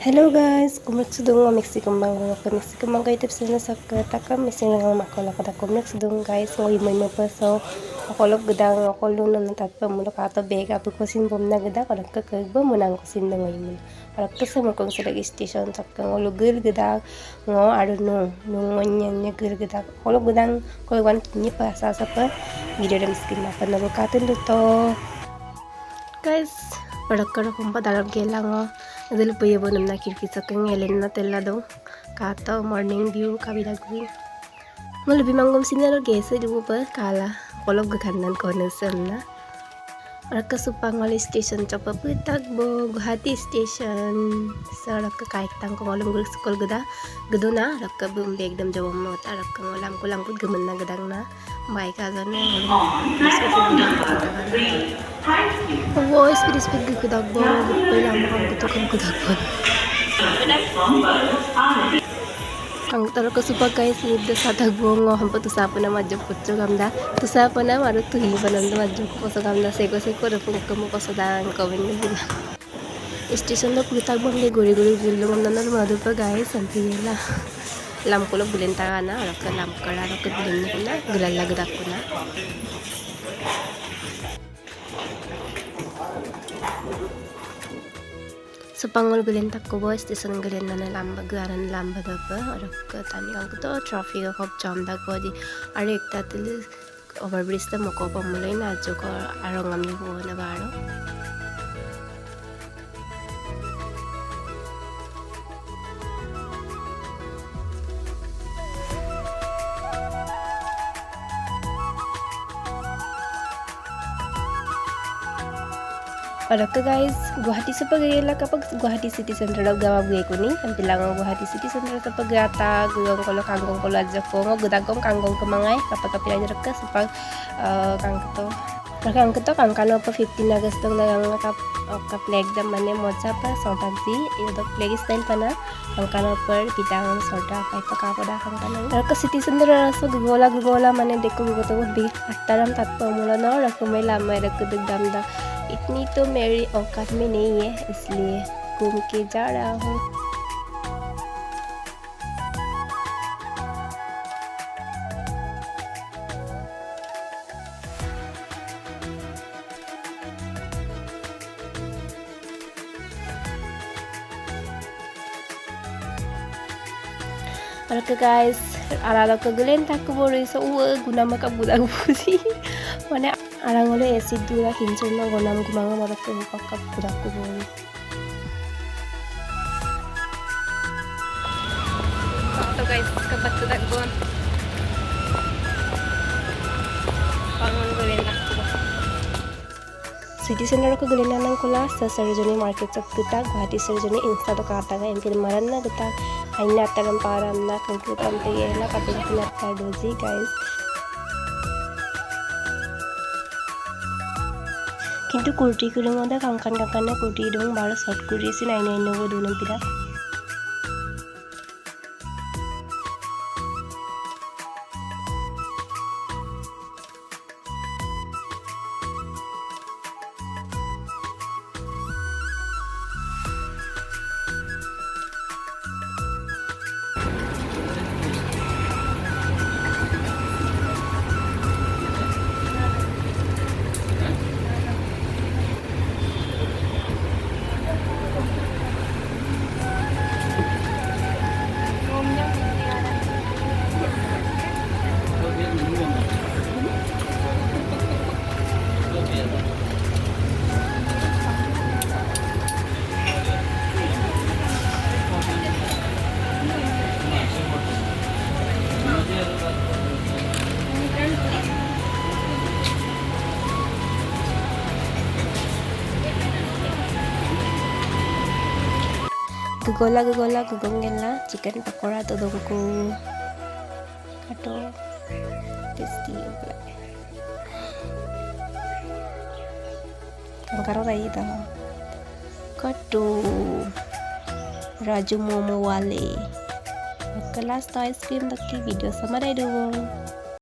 Hello guys, kumrek miksikumbang ko miksikumbang ko YouTube channel sa takam mising lang makola kada kumrek sudung guys ngoy mo pa so akolog gedang akolo na tatpa mulo kato bega bu kosin bom na geda kada ka ba munang kosin na ngoy mo ara kasa mo kong sila station takka ngolo gil geda ngo aro no ngonyan nya gil geda kolog gedang kolwan kinyi pa sa pa video dem skin na pa na katin to guys ಪಡಕ್ಕಡ ಕುಂಪ ದಳಗೆಲ್ಲ ಅದಲ್ಲಿ ಪಯ್ಯಬೋ ನಮ್ಮನ್ನ ಕಿಟಕಿ ಸಕ್ಕಂಗೆ ಎಲೆನ್ನ ತೆಲ್ಲದು ಕಾತ morning view kabidagu ngol lebih manggom sinalo gese di bupa kala kolog gekanan konesenna arka supang wali station coba putak bo Guwahati station saraka kaik tang ngolom gul skol geda gedona arka bum beg dam jawam not arka ngolam kulang put gemen na gedang na mai ka gane oh speed gudak bo pela makam gutok bo kang taro ko supa guys nidda sadag bongo hampa tusapan na majok putso gamda tusapan na maru tuhi pananda majok ko sa gamda seko repung kamu ko sa dang kawin nila station lo putak bang le gori gillo gamda na madu pa guys sampiyela lam ko lo bulenta na araka lam kara araka bulin ko na gilalagdak ko na Sepangol galen tak ko boys station galen na lamba garan lamba dapa arak tani kang to traffic khop jam dak bodi are ekta til overbridge ta moko pamulai na joko arongam ni bo na baro Oke guys, Guwahati sa pagayala kapag Guwahati City Center daw gawa buhay ko ni. Ang bilangang Guwahati City Center sa pagata, gawang kolo kanggong kolo adja ko, gudagong kanggong kamangay kapag kapilay ka sa pag kang to. Kang to kang kano pa 15 na gusto na lang ka-flag da mane mocha pa sontansi, ito flag style pa na. Ang kano per pitangan sorta kay pagkapada kang tanong. Raka City Center raso gugola mane deko gugoto bi attaram tatpa mula no rako may lamay rako dagdam da इतनी तो मेरी औकात में नहीं है इसलिए घूम के जा रहा हूँ Oke guys, ala ko gulen tak ko bori so guna maka budak busi mana arang ole acid dura hincur na gonam gumanga marak ko pakka budak ko bori to guys kapat budak gon pangon gulen tak ko City Center ko gulen nang kula sa Sarojini Market sa kita Guwahati Sarojini Insta to kata ga empil maran na kita Aina taram param na computer tegela kapag pinata doji guys কিন্তু কুর্তি করে মধ্যে কাঙ্কান কাঙ্কানে কুর্তি এবং বারো short kurti 999 দুনম পিরা Gugola gugongela chicken pakora to dongku kato tasty kangkaro rai da kato raju momo wale kelas ice cream taki video sama dai dong